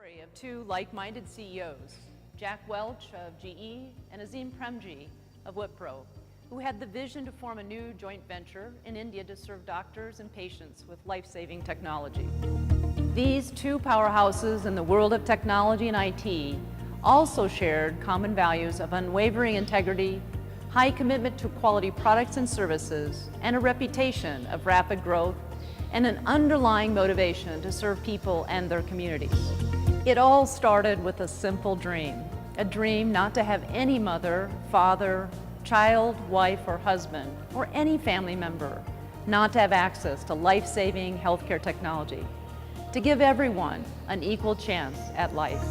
story of two like-minded CEOs, Jack Welch of GE and Azim Premji of Wipro, who had the vision to form a new joint venture in India to serve doctors and patients with life-saving technology. These two powerhouses in the world of technology and IT also shared common values of unwavering integrity, high commitment to quality products and services, and a reputation of rapid growth and an underlying motivation to serve people and their communities. It all started with a simple dream, a dream not to have any mother, father, child, wife, or husband, or any family member not to have access to life-saving healthcare technology, to give everyone an equal chance at life.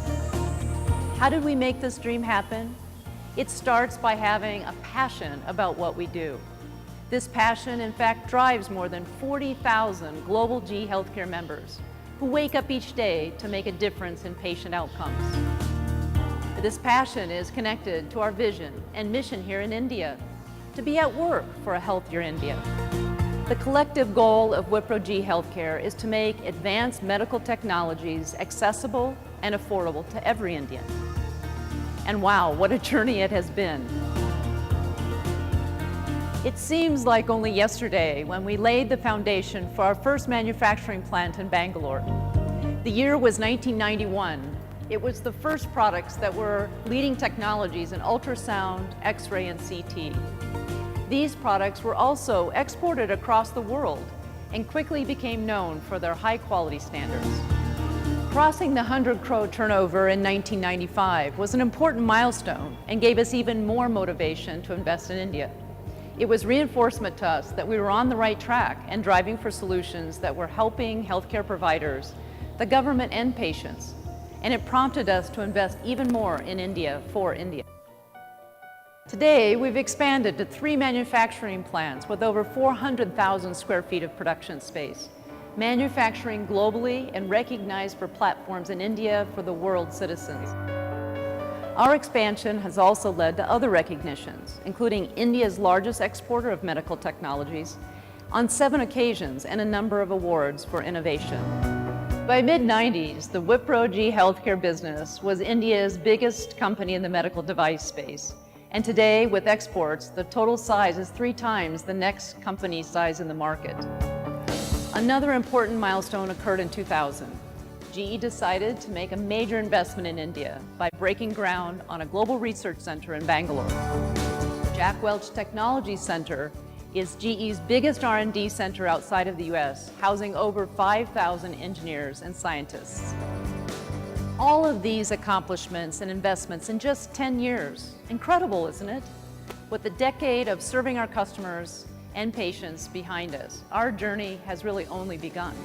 How did we make this dream happen? It starts by having a passion about what we do. This passion, in fact, drives more than 40,000 global GE Healthcare members who wake up each day to make a difference in patient outcomes. This passion is connected to our vision and mission here in India, to be at work for a healthier India. The collective goal of Wipro GE Healthcare is to make advanced medical technologies accessible and affordable to every Indian. And wow, what a journey it has been. It seems like only yesterday when we laid the foundation for our first manufacturing plant in Bangalore. The year was 1991. It was the first products that were leading technologies in ultrasound, X-ray, and CT. These products were also exported across the world and quickly became known for their high-quality standards. Crossing the 100 crore turnover in 1995 was an important milestone and gave us even more motivation to invest in India. It was reinforcement to us that we were on the right track and driving for solutions that were helping healthcare providers, the government, and patients. And it prompted us to invest even more in India for India. Today, we've expanded to 3 manufacturing plants with over 400,000 square feet of production space, manufacturing globally and recognized for platforms in India for the world's citizens. Our expansion has also led to other recognitions, including India's largest exporter of medical technologies on 7 occasions and a number of awards for innovation. By mid-90s, the Wipro GE Healthcare business was India's biggest company in the medical device space. And today, with exports, the total size is 3 times the next company's size in the market. Another important milestone occurred in 2000. GE decided to make a major investment in India by breaking ground on a global research center in Bangalore. Jack Welch Technology Center is GE's biggest R&D center outside of the US, housing over 5,000 engineers and scientists. All of these accomplishments and investments in just 10 years. Incredible, isn't it? With a decade of serving our customers and patients behind us, our journey has really only begun.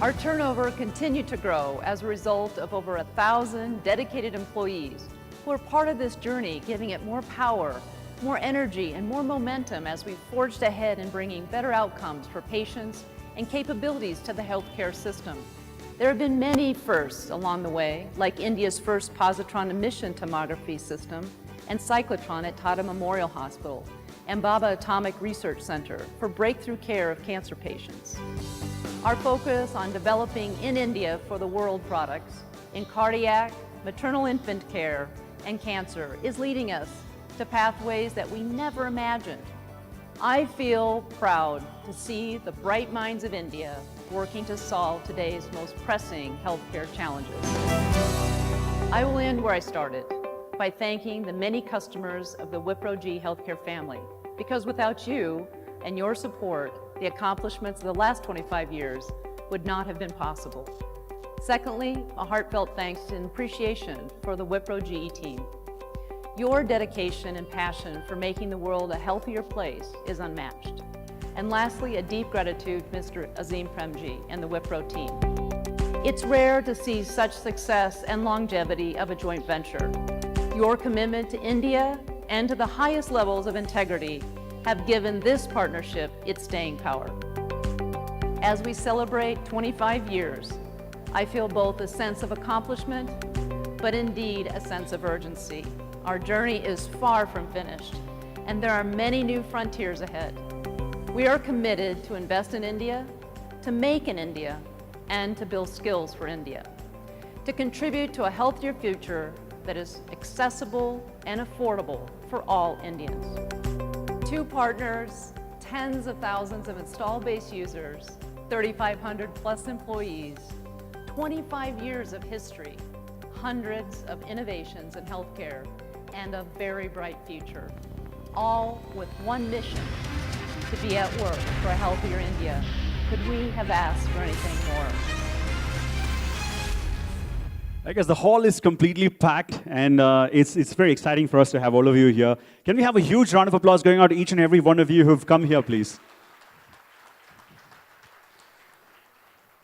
Our turnover continued to grow as a result of over 1,000 dedicated employees who are part of this journey, giving it more power, more energy, and more momentum as we forged ahead in bringing better outcomes for patients and capabilities to the healthcare system. There have been many firsts along the way, like India's first positron emission tomography system and cyclotron at Tata Memorial Hospital and Bhabha Atomic Research Center for breakthrough care of cancer patients. Our focus on developing in India for the world products in cardiac, maternal infant care, and cancer is leading us to pathways that we never imagined. I feel proud to see the bright minds of India working to solve today's most pressing healthcare challenges. I will end where I started, by thanking the many customers of the Wipro GE Healthcare family, because without you and your support, the accomplishments of the last 25 years would not have been possible. Secondly, a heartfelt thanks and appreciation for the Wipro GE team. Your dedication and passion for making the world a healthier place is unmatched. And lastly, a deep gratitude to Mr. Azim Premji and the Wipro team. It's rare to see such success and longevity of a joint venture. Your commitment to India and to the highest levels of integrity have given this partnership its staying power. As we celebrate 25 years, I feel both a sense of accomplishment, but indeed a sense of urgency. Our journey is far from finished, and there are many new frontiers ahead. We are committed to invest in India, to make in India, and to build skills for India. to contribute to a healthier future that is accessible and affordable for all Indians. 2 partners, tens of thousands of installed base users, 3,500 plus employees, 25 years of history, hundreds of innovations in healthcare, and a very bright future, all with one mission: to be at work for a healthier India. Could we have asked for anything more? I guess the hall is completely packed, and it's very exciting for us to have all of you here. Can we have a huge round of applause going out to each and every one of you who've come here, please?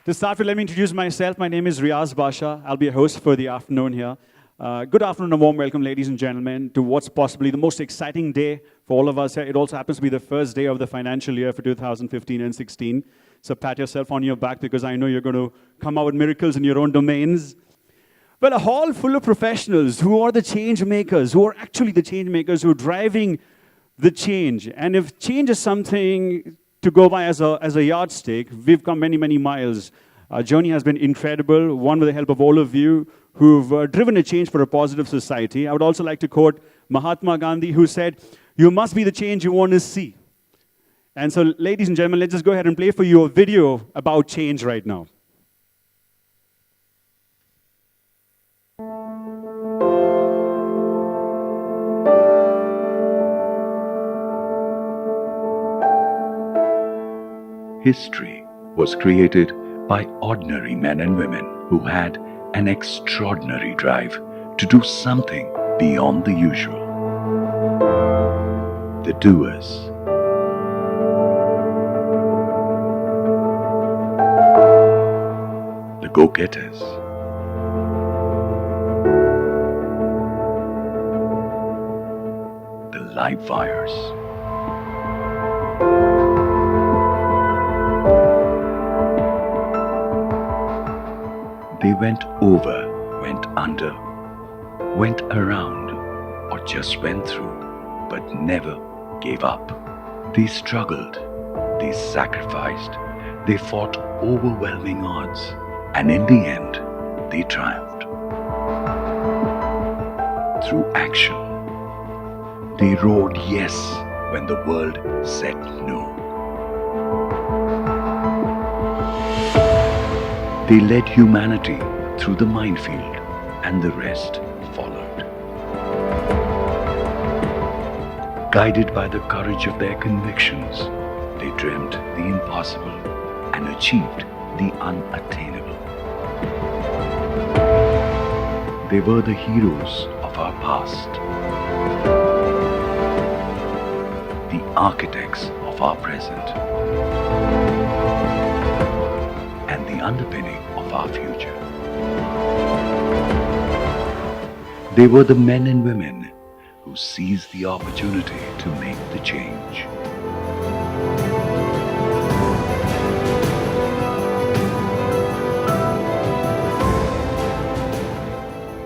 To start with, let me introduce myself. My name is Riaz Basha. I'll be a host for the afternoon here. Good afternoon, a warm welcome, ladies and gentlemen, to what's possibly the most exciting day for all of us here. It also happens to be the first day of the financial year for 2015 and 16. So pat yourself on your back, because I know you're going to come out with miracles in your own domains. Well, a hall full of professionals who are the change makers, who are actually the change makers, who are driving the change. And if change is something to go by as a yardstick, we've come many, many miles. Our journey has been incredible, one with the help of all of you who've driven a change for a positive society. I would also like to quote Mahatma Gandhi, who said, "You must be the change you want to see." And so, ladies and gentlemen, let's just go ahead and play for you a video about change right now. History was created by ordinary men and women who had an extraordinary drive to do something beyond the usual. The doers. The go-getters. The live wires. They went over, went under, went around, or just went through, but never gave up. They struggled, they sacrificed, they fought overwhelming odds, and in the end, they triumphed. Through action, they roared yes when the world said no. They led humanity through the minefield, and the rest followed. Guided by the courage of their convictions, they dreamt the impossible and achieved the unattainable. They were the heroes of our past, the architects of our present, and the underpinning of our future. They were the men and women who seized the opportunity to make the change.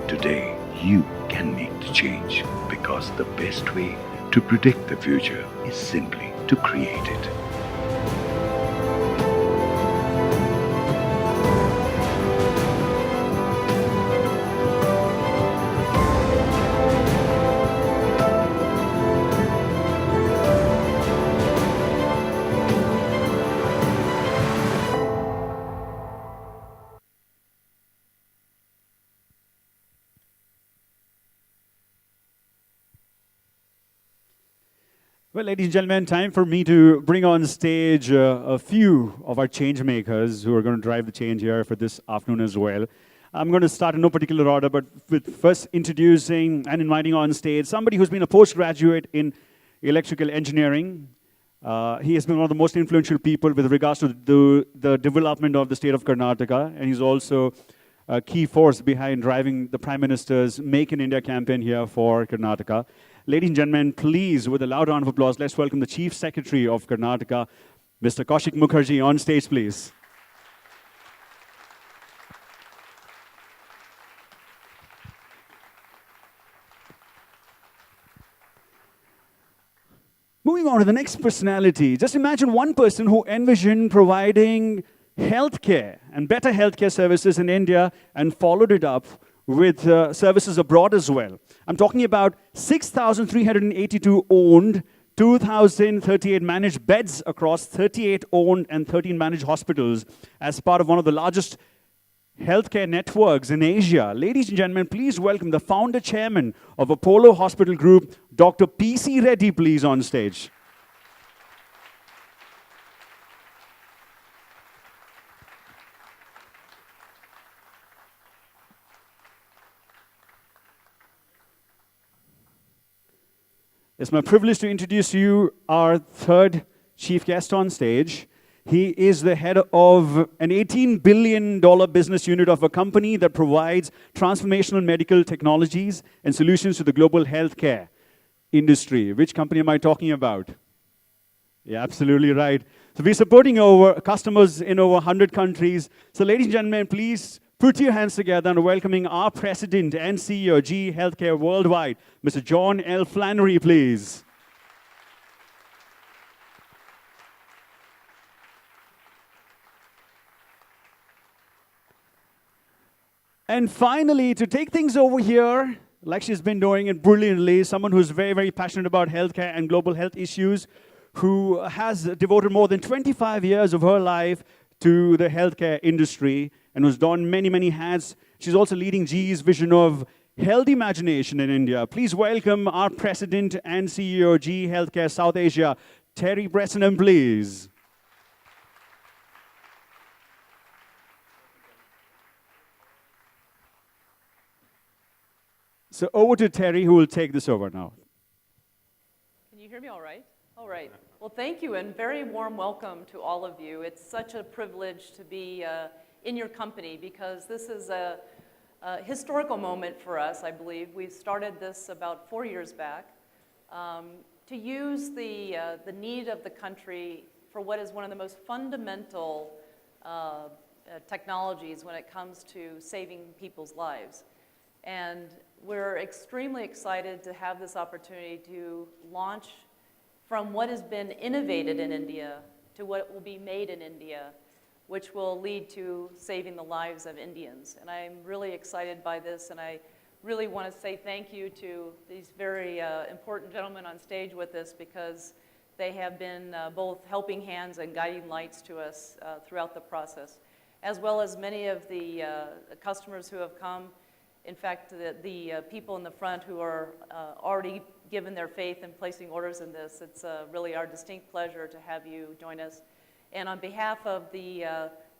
Today, you can make the change, because the best way to predict the future is simply to create it. Well, ladies and gentlemen, time for me to bring on stage a few of our change makers who are going to drive the change here for this afternoon as well. I'm going to start in no particular order, but with first introducing and inviting on stage somebody who's been a postgraduate in electrical engineering. He has been one of the most influential people with regards to the development of the state of Karnataka, and he's also a key force behind driving the Prime Minister's Make in India campaign here for Karnataka. Ladies and gentlemen, please, with a loud round of applause, let's welcome the Chief Secretary of Karnataka, Mr. Kaushik Mukherjee, on stage, please. Moving on to the next personality. Just imagine one person who envisioned providing healthcare and better healthcare services in India and followed it up with services abroad as well. I'm talking about 6,382 owned, 2,038 managed beds across 38 owned and 13 managed hospitals as part of one of the largest healthcare networks in Asia. Ladies and gentlemen, please welcome the founder chairman of Apollo Hospital Group, Dr. P.C. Reddy, please, on stage. It's my privilege to introduce to you our third chief guest on stage. He is the head of an $18 billion business unit of a company that provides transformational medical technologies and solutions to the global healthcare industry. Which company am I talking about? Yeah, absolutely right. So we're supporting our customers in over 100 countries. So ladies and gentlemen, please put your hands together and welcoming our president and CEO, GE Healthcare Worldwide, Mr. John L. Flannery, please. And finally, to take things over here, like she's been doing it brilliantly, someone who's very, very passionate about healthcare and global health issues, who has devoted more than 25 years of her life to the healthcare industry and who's done many, many hats. She's also leading GE's vision of health imagination in India. Please welcome our president and CEO, GE Healthcare South Asia, Terry Bresnan, please. So over to Terry, who will take this over now. Can you hear me all right? All right. Well, thank you, and very warm welcome to all of you. It's such a privilege to be in your company because this is a historical moment for us, I believe. We started this about 4 years back to use the need of the country for what is one of the most fundamental technologies when it comes to saving people's lives. And we're extremely excited to have this opportunity to launch from what has been innovated in India to what will be made in India, which will lead to saving the lives of Indians. And I'm really excited by this, and I really want to say thank you to these very important gentlemen on stage with us because they have been both helping hands and guiding lights to us throughout the process, as well as many of the customers who have come. In fact, the people in the front who are already given their faith in placing orders in this, it's really our distinct pleasure to have you join us. And on behalf of the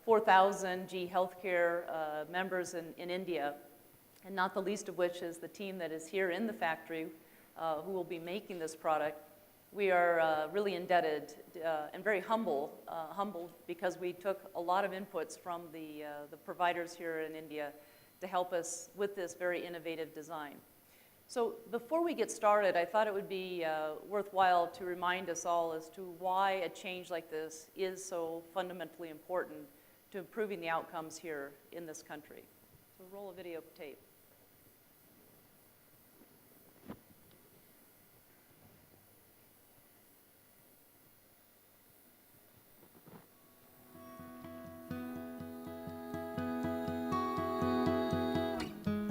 4,000 GE Healthcare members in India, and not the least of which is the team that is here in the factory who will be making this product, we are really indebted and very humbled because we took a lot of inputs from the providers here in India to help us with this very innovative design. So before we get started, I thought it would be worthwhile to remind us all as to why a change like this is so fundamentally important to improving the outcomes here in this country. So roll a video tape.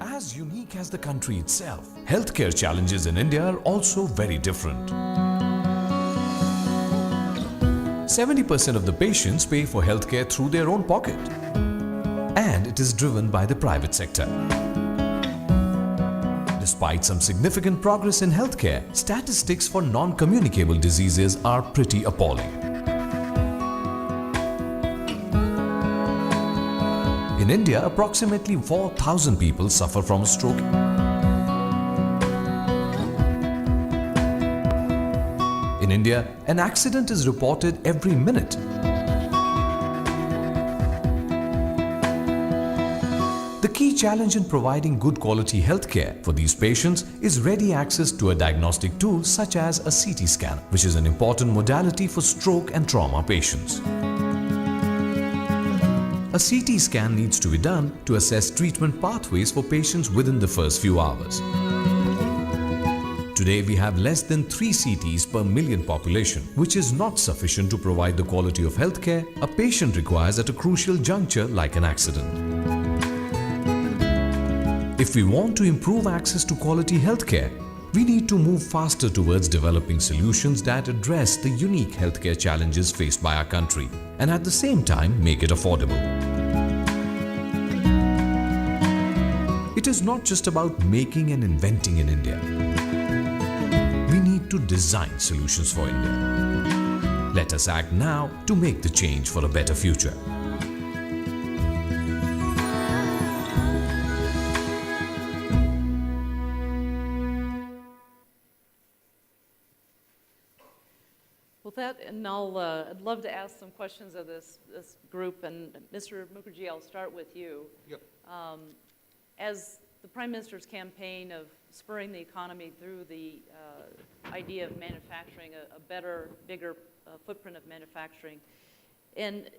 As unique as the country itself, healthcare challenges in India are also very different. 70% of the patients pay for healthcare through their own pocket, and it is driven by the private sector. Despite some significant progress in healthcare, statistics for non-communicable diseases are pretty appalling. In India, approximately 4,000 people suffer from a stroke. In India, an accident is reported every minute. The key challenge in providing good quality healthcare for these patients is ready access to a diagnostic tool such as a CT scan, which is an important modality for stroke and trauma patients. A CT scan needs to be done to assess treatment pathways for patients within the first few hours. Today we have less than 3 CTs per million population, which is not sufficient to provide the quality of healthcare a patient requires at a crucial juncture like an accident. If we want to improve access to quality healthcare, we need to move faster towards developing solutions that address the unique healthcare challenges faced by our country and at the same time make it affordable. It is not just about making and inventing in India. We need to design solutions for India. Let us act now to make the change for a better future. With that, and I'd love to ask some questions of this group. And Mr. Mukherjee, I'll start with you. Yep. As the Prime Minister's campaign of spurring the economy through the idea of manufacturing, a better, bigger footprint of manufacturing, and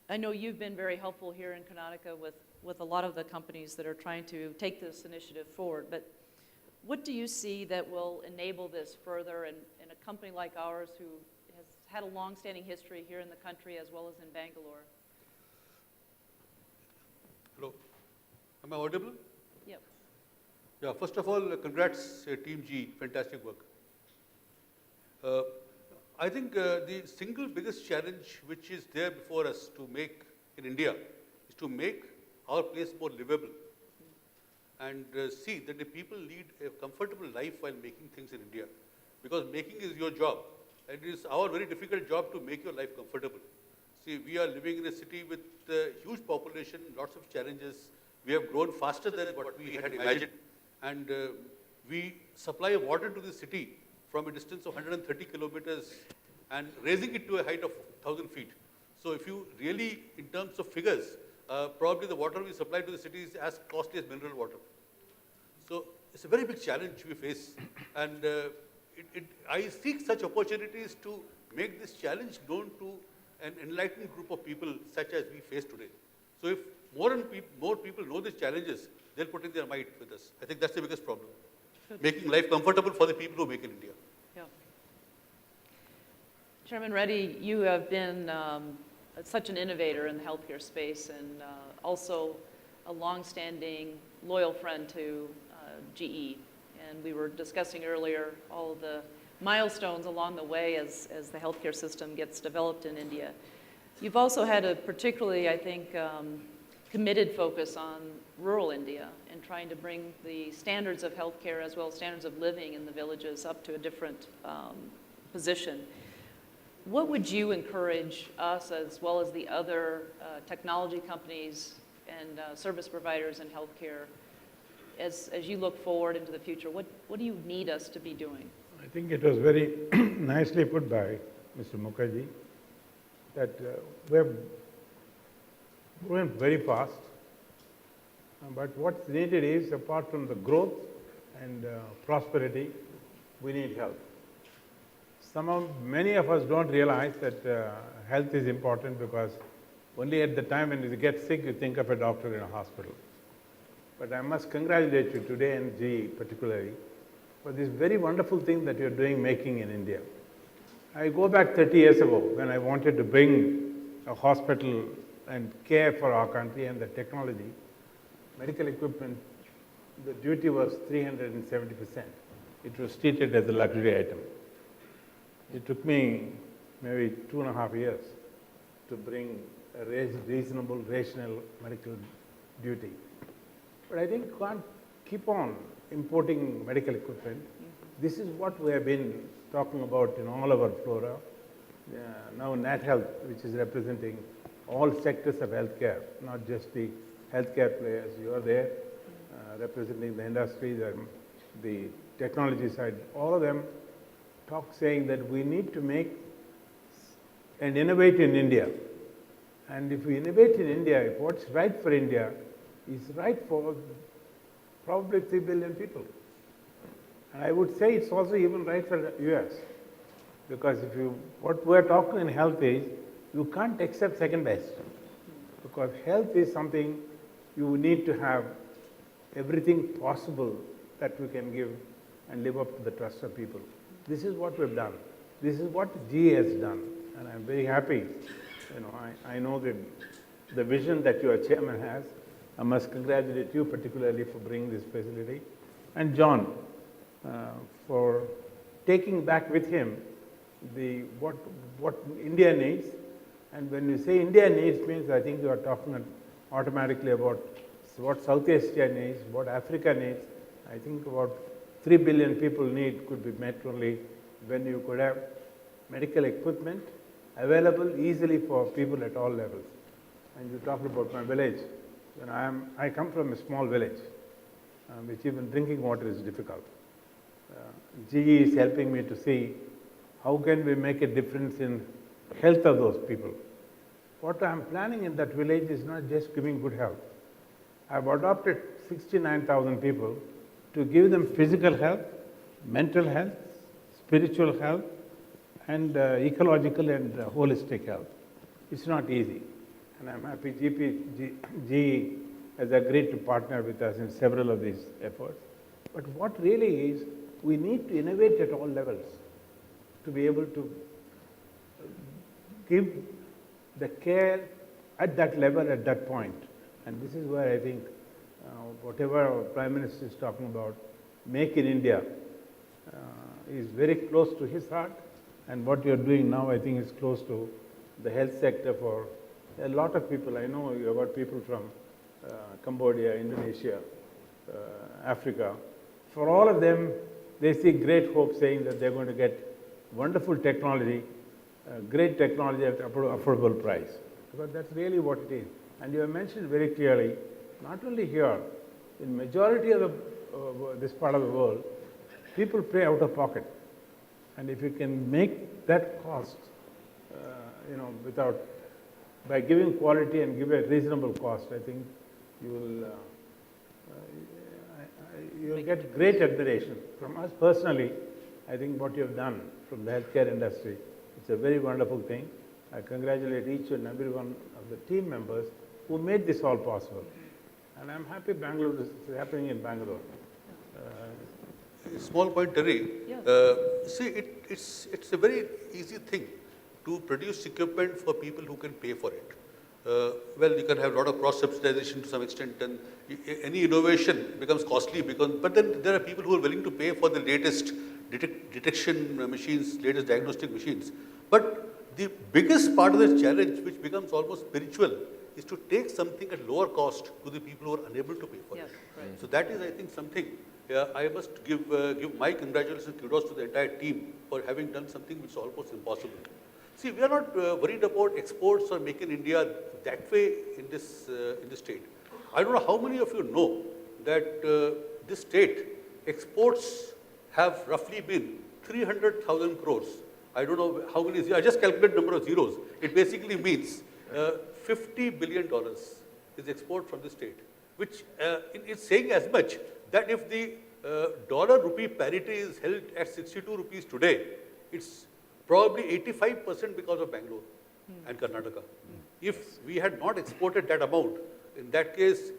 I know you've been very helpful here in Karnataka with a lot of the companies that are trying to take this initiative forward, but what do you see that will enable this further in a company like ours who has had a long-standing history here in the country as well as in Bangalore? Hello. Am I audible? Yep. Yeah, first of all, congrats, Team G, fantastic work. I think the single biggest challenge which is there before us to make in India is to make our place more livable and see that the people lead a comfortable life while making things in India. Because making is your job. It is our very difficult job to make your life comfortable. See, we are living in a city with a huge population, lots of challenges. We have grown faster than what we had imagined. And we supply water to the city from a distance of 130 kilometers and raising it to a height of 1,000 feet. So if you really, in terms of figures, probably the water we supply to the city is as costly as mineral water. So it's a very big challenge we face. And I seek such opportunities to make this challenge known to an enlightened group of people such as we face today. So if more people know these challenges, they'll put in their might with us. I think that's the biggest problem. Good. Making life comfortable for the people who make in India. Yeah. Chairman Reddy, you have been such an innovator in the healthcare space and also a long-standing loyal friend to GE. And we were discussing earlier all of the milestones along the way as the healthcare system gets developed in India. You've also had a particularly, I think, committed focus on rural India and trying to bring the standards of healthcare as well as standards of living in the villages up to a different position. What would you encourage us as well as the other technology companies and service providers in healthcare as you look forward into the future? What do you need us to be doing? I think it was very nicely put by Mr. Mukherjee that we're growing very fast, but what's needed is, apart from the growth and prosperity, we need health. Many of us don't realize that health is important because only at the time when you get sick, you think of a doctor in a hospital. But I must congratulate you today, and GE particularly, for this very wonderful thing that you're doing, making in India. I go back 30 years ago when I wanted to bring a hospital and care for our country and the technology, medical equipment, the duty was 370%. It was treated as a luxury item. It took me maybe 2.5 years to bring a reasonable, rational medical duty. But I think we can't keep on importing medical equipment. This is what we have been talking about in all our flora. Now NatHealth, which is representing all sectors of healthcare, not just the healthcare players. You are there representing the industry, the technology side. All of them talk saying that we need to make and innovate in India. And if we innovate in India, if what's right for India is right for probably 3 billion people. And I would say it's also even right for the US. Because what we're talking in health is, you can't accept second best. Because health is something you need to have everything possible that we can give and live up to the trust of people. This is what we've done. This is what GE has done, and I'm very happy. I know that the vision that your chairman has. I must congratulate you particularly for bringing this facility, and John for taking back with him what India needs. And when you say India needs means, I think you are talking automatically about what South Asia needs, what Africa needs. I think about 3 billion people need could be met only when you could have medical equipment available easily for people at all levels. And you talked about my village. I come from a small village, which even drinking water is difficult. GE is helping me to see how can we make a difference in health of those people. What I'm planning in that village is not just giving good health. I've adopted 69,000 people to give them physical health, mental health, spiritual health, and ecological and holistic health. It's not easy. And I'm happy GE has agreed to partner with us in several of these efforts. But what really is, we need to innovate at all levels to be able to give the care at that level, at that point. And this is where I think whatever our Prime Minister is talking about, Make in India, is very close to his heart. And what you're doing now, I think, is close to the health sector for a lot of people. I know you have got people from Cambodia, Indonesia, Africa. For all of them, they see great hope saying that they're going to get wonderful technology, great technology at affordable price. Because that's really what it is. And you have mentioned very clearly, not only here, in majority of this part of the world, people pay out of pocket. And if you can make that cost, by giving quality and give a reasonable cost, I think you will get great admiration. From us personally, I think what you have done from the healthcare industry, it's a very wonderful thing. I congratulate each and every one of the team members who made this all possible. And I'm happy Bangalore is happening in Bangalore. Small point, Terry. Yeah. See, it's a very easy thing to produce equipment for people who can pay for it. Well, you can have a lot of cross-subsidization to some extent, and any innovation becomes costly, but then there are people who are willing to pay for the latest detection machines, latest diagnostic machines. But the biggest part of the challenge, which becomes almost spiritual, is to take something at lower cost to the people who are unable to pay for Yes, it. right. So that is, I think, something. I must give my congratulations and kudos to the entire team for having done something which is almost impossible. See, we are not worried about exports or Make in India that way in this state. I don't know how many of you know that this state exports have roughly been 300,000 crores. I don't know how many, I just calculated number of zeros. It basically means $50 billion is export from the state, which is saying as much that if the dollar-rupee parity is held at 62 rupees today, it's probably 85% because of Bangalore and Karnataka. If we had not exported that amount, in that case,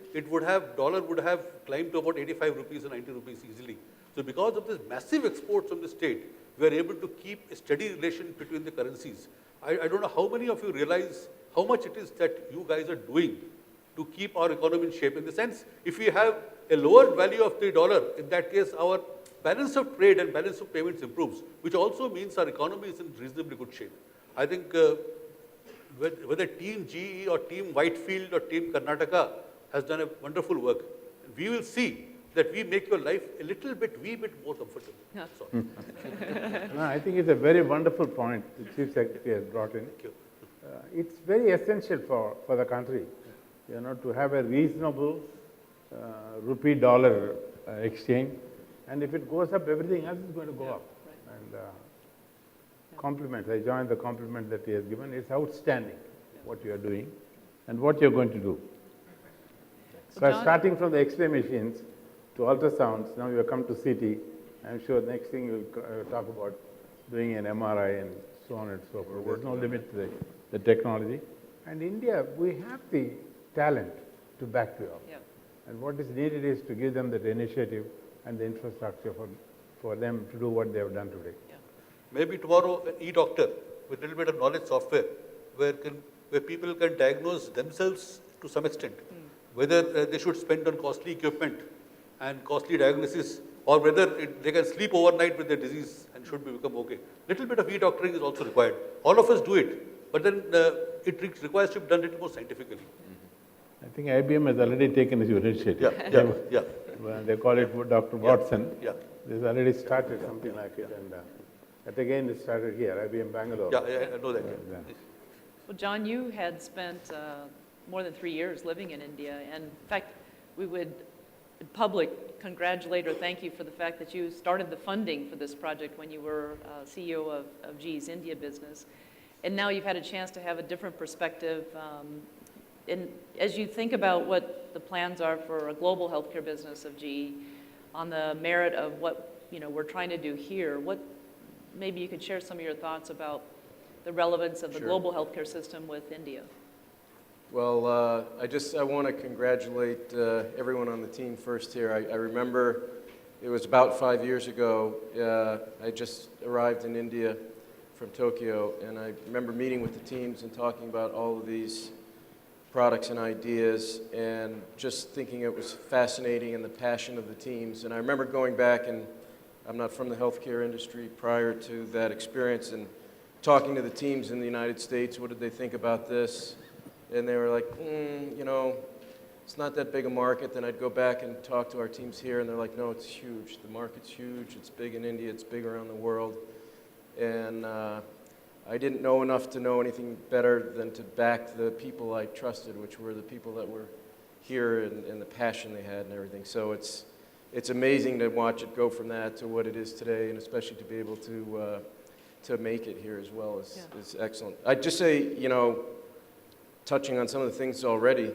dollar would have climbed to about 85 rupees or 90 rupees easily. So because of this massive exports from the state, we are able to keep a steady relation between the currencies. I don't know how many of you realize how much it is that you guys are doing to keep our economy in shape. In the sense, if we have a lower value of the dollar, in that case, our balance of trade and balance of payments improves, which also means our economy is in reasonably good shape. I think whether Team GE or Team Whitefield or Team Karnataka has done a wonderful work. We will see that we make your life a wee bit more comfortable. Yeah. Sorry. No, I think it's a very wonderful point the Chief Secretary has brought in. Thank you. It's very essential for the country, to have a reasonable rupee-dollar exchange. And if it goes up, everything else is going to go up. And compliments, I join the compliment that he has given. It's outstanding what you are doing and what you're going to do. So John, starting from the X-ray machines to ultrasounds, now you have come to CT. I'm sure the next thing you'll talk about doing an MRI and so on and so forth. There's no limit to the technology. And India, we have the talent to back you up. Yeah. And what is needed is to give them that initiative and the infrastructure for for them to do what they have done today. Maybe tomorrow an e-doctor with a little bit of knowledge software where people can diagnose themselves to some extent, whether they should spend on costly equipment and costly diagnosis, or whether they can sleep overnight with their disease and should become okay. Little bit of e-doctoring is also required. All of us do it, but then it requires to be done a little more scientifically. I think IBM has already taken this initiative. Yeah. Well, they call it Dr. Watson. Yeah. This already started something like it, and but again it started here, IBM Bangalore. Yeah, I know that. Yeah. Well, John, you had spent more than 3 years living in India, and in fact, we would in public congratulate or thank you for the fact that you started the funding for this project when you were CEO of GE's India business. And now you've had a chance to have a different perspective. And as you think about what the plans are for a global healthcare business of GE, on the merit of what we're trying to do here, maybe you could share some of your thoughts about the relevance of the global healthcare system with India. Well, I want to congratulate everyone on the team first here. I remember it was about 5 years ago. I just arrived in India from Tokyo, and I remember meeting with the teams and talking about all of these products and ideas, and just thinking it was fascinating and the passion of the teams. And I remember going back, and I'm not from the healthcare industry prior to that experience, and talking to the teams in the United States, what did they think about this? And they were like, it's not that big a market. Then I'd go back and talk to our teams here, and they're like, no, it's huge. The market's huge. It's big in India. It's big around the world. And I didn't know enough to know anything better than to back the people I trusted, which were the people that were here and the passion they had and everything. So it's amazing to watch it go from that to what it is today, and especially to be able to make it here as well is excellent. I'd just say, touching on some of the things already,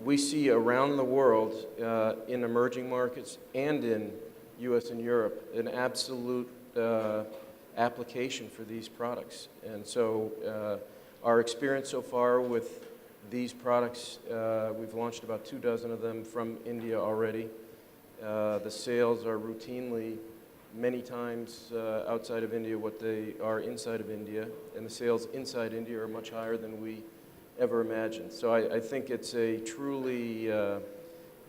we see around the world in emerging markets and in US and Europe an absolute application for these products. And so our experience so far with these products, we've launched about 24 of them from India already. The sales are routinely many times outside of India what they are inside of India, and the sales inside India are much higher than we ever imagined. So I think it's a truly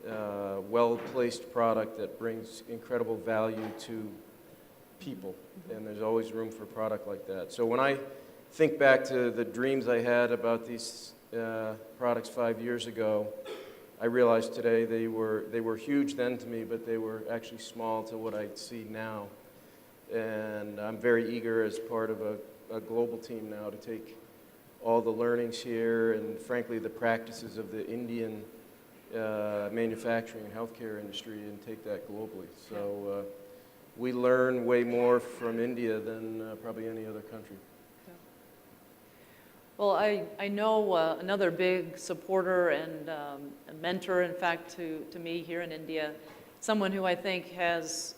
well-placed product that brings incredible value to people, and there's always room for a product like that. So when I think back to the dreams I had about these products 5 years ago, I realize today they were huge then to me, but they were actually small to what I see now. And I'm very eager as part of a global team now to take all the learnings here and frankly the practices of the Indian manufacturing and healthcare industry and take that globally. So we learn way more from India than probably any other country. Well, I know another big supporter and a mentor, in fact, to me here in India, someone who I think has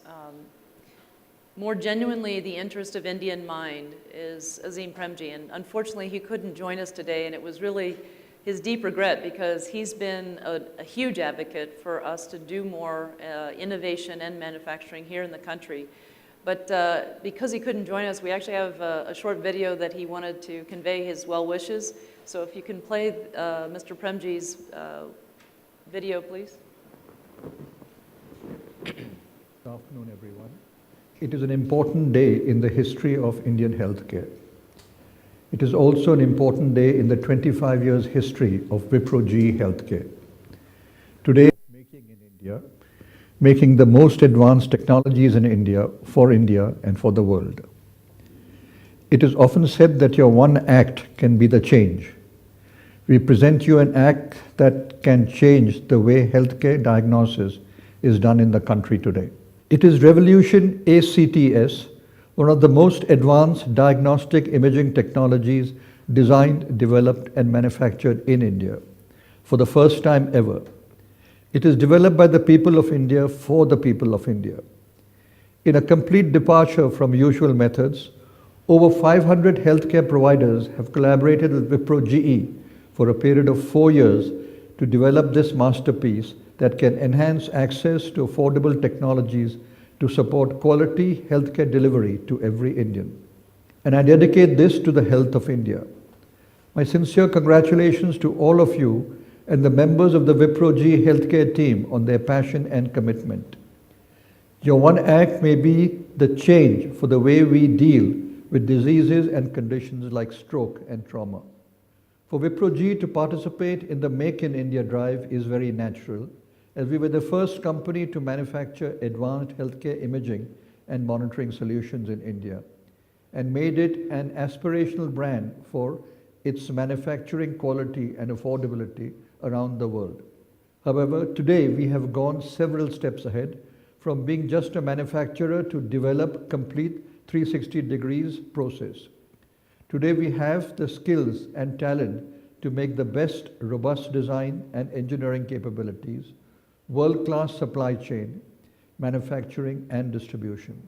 more genuinely the interest of India in mind is Azim Premji. And unfortunately, he couldn't join us today, and it was really his deep regret because he's been a huge advocate for us to do more innovation and manufacturing here in the country. But because he couldn't join us, we actually have a short video that he wanted to convey his well wishes. So if you can play Mr. Premji's video, please. Good afternoon, everyone. It is an important day in the history of Indian healthcare. It is also an important day in the 25 years history of Wipro GE Healthcare. Today, making in India, making the most advanced technologies in India for India and for the world. It is often said that your one act can be the change. We present you an act that can change the way healthcare diagnosis is done in the country today. It is Revolution ACTS, one of the most advanced diagnostic imaging technologies designed, developed and manufactured in India for the first time ever. It is developed by the people of India for the people of India. In a complete departure from usual methods, over 500 healthcare providers have collaborated with Wipro GE for a period of 4 years to develop this masterpiece that can enhance access to affordable technologies to support quality healthcare delivery to every Indian. And I dedicate this to the health of India. My sincere congratulations to all of you and the members of the Wipro-G healthcare team on their passion and commitment. Your one act may be the change for the way we deal with diseases and conditions like stroke and trauma. For Wipro-G to participate in the Make in India drive is very natural, as we were the first company to manufacture advanced healthcare imaging and monitoring solutions in India, and made it an aspirational brand for its manufacturing quality and affordability around the world. However, today we have gone several steps ahead, from being just a manufacturer to develop complete 360 degrees process. Today we have the skills and talent to make the best robust design and engineering capabilities, world-class supply chain, manufacturing and distribution.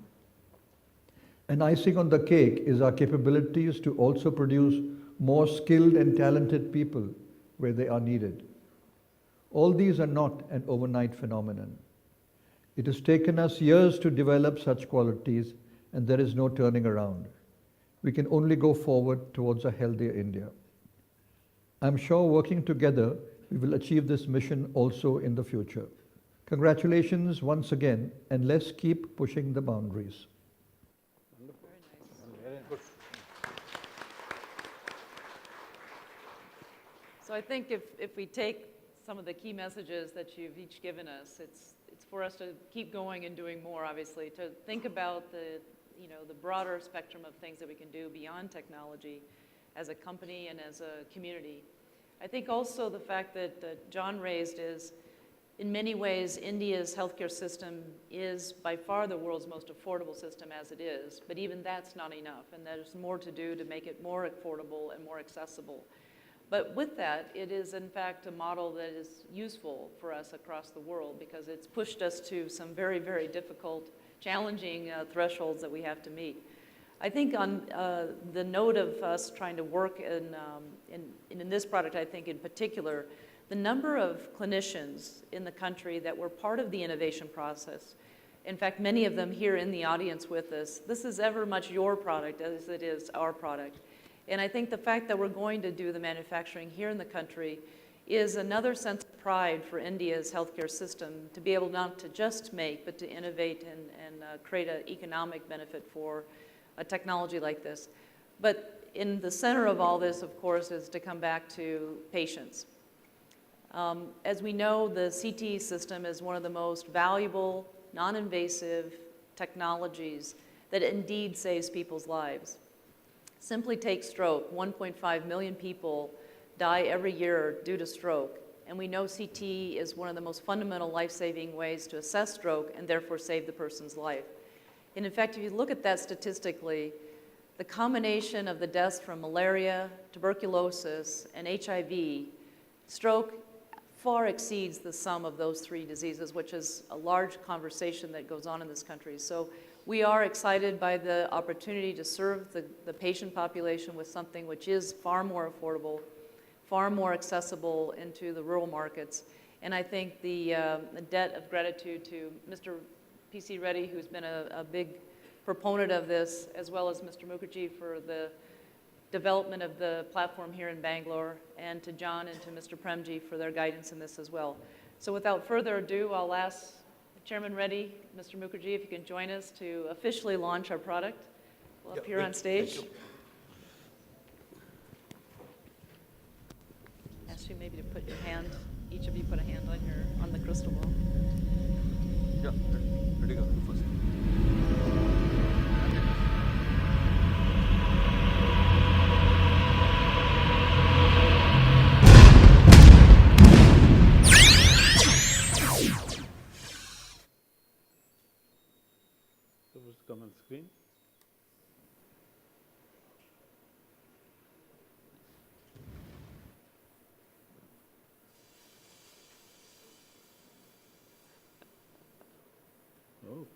An icing on the cake is our capabilities to also produce more skilled and talented people where they are needed. All these are not an overnight phenomenon. It has taken us years to develop such qualities, and there is no turning around. We can only go forward towards a healthier India. I'm sure working together, we will achieve this mission also in the future. Congratulations once again, and let's keep pushing the boundaries. So I think if we take some of the key messages that you've each given us, it's for us to keep going and doing more, obviously, to think about the broader spectrum of things that we can do beyond technology as a company and as a community. I think also the fact that John raised is, in many ways, India's healthcare system is by far the world's most affordable system as it is, but even that's not enough, and there's more to do to make it more affordable and more accessible. But with that, it is in fact a model that is useful for us across the world, because it's pushed us to some very, very difficult, challenging thresholds that we have to meet. I think on the note of us trying to work in this product, I think in particular, the number of clinicians in the country that were part of the innovation process, in fact, many of them here in the audience with us, this is ever much your product as it is our product. And I think the fact that we're going to do the manufacturing here in the country is another sense of pride for India's healthcare system, to be able not to just make, but to innovate and create an economic benefit for a technology like this. But in the center of all this, of course, is to come back to patients. As we know, the CT system is one of the most valuable, non-invasive technologies that indeed saves people's lives. Simply take stroke. 1.5 million people die every year due to stroke. And we know CT is one of the most fundamental life-saving ways to assess stroke and therefore save the person's life. And in fact, if you look at that statistically, the combination of the deaths from malaria, tuberculosis, and HIV, stroke far exceeds the sum of those three diseases, which is a large conversation that goes on in this country. So we are excited by the opportunity to serve the patient population with something which is far more affordable, far more accessible into the rural markets. And I think the debt of gratitude to Mr. P.C. Reddy, who's been a big proponent of this, as well as Mr. Mukherjee for the development of the platform here in Bangalore, and to John and to Mr. Premji for their guidance in this as well. So without further ado, I'll ask Chairman Reddy, Mr. Mukherjee, if you can join us to officially launch our product. We'll up here on stage. Ask you maybe to put your hand, each of you put a hand on the crystal ball. Yeah, ready to go first. Supposed to come on screen. Oh.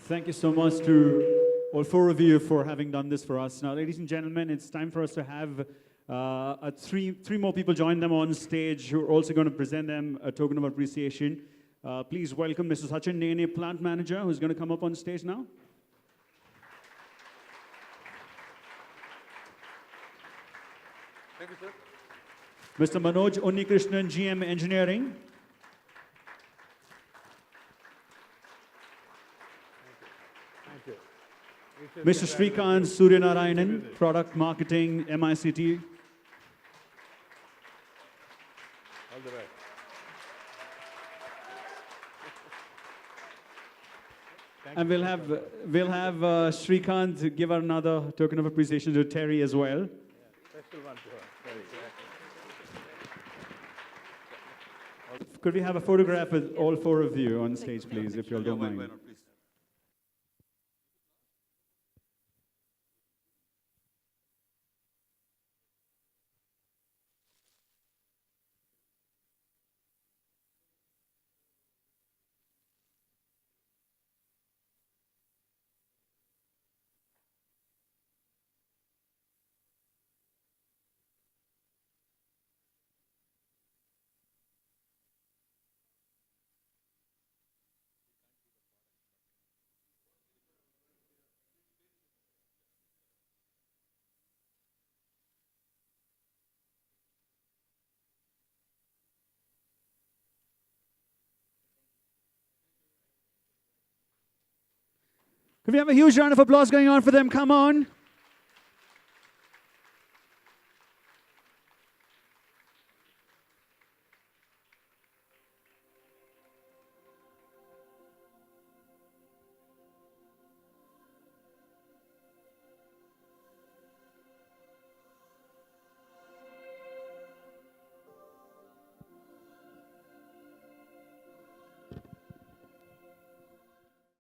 Thank you so much to all four of you for having done this for us. Now, ladies and gentlemen, it's time for us to have three more people join them on stage who are also going to present them a token of appreciation. Please welcome Mr. Sachin Nene, plant manager, who's going to come up on stage now. Thank you, sir. Mr. Manoj Unnikrishnan, GM Engineering. Mr. Srikant Suryanarayanan, Product Marketing, MICT. All the best. And we'll have Srikant give another token of appreciation to Terry as well. Special one to her. Very good. Could we have a photograph with all four of you on stage, please, if you all don't Why mind? not, please? Could we have a huge round of applause going on for them? Come on.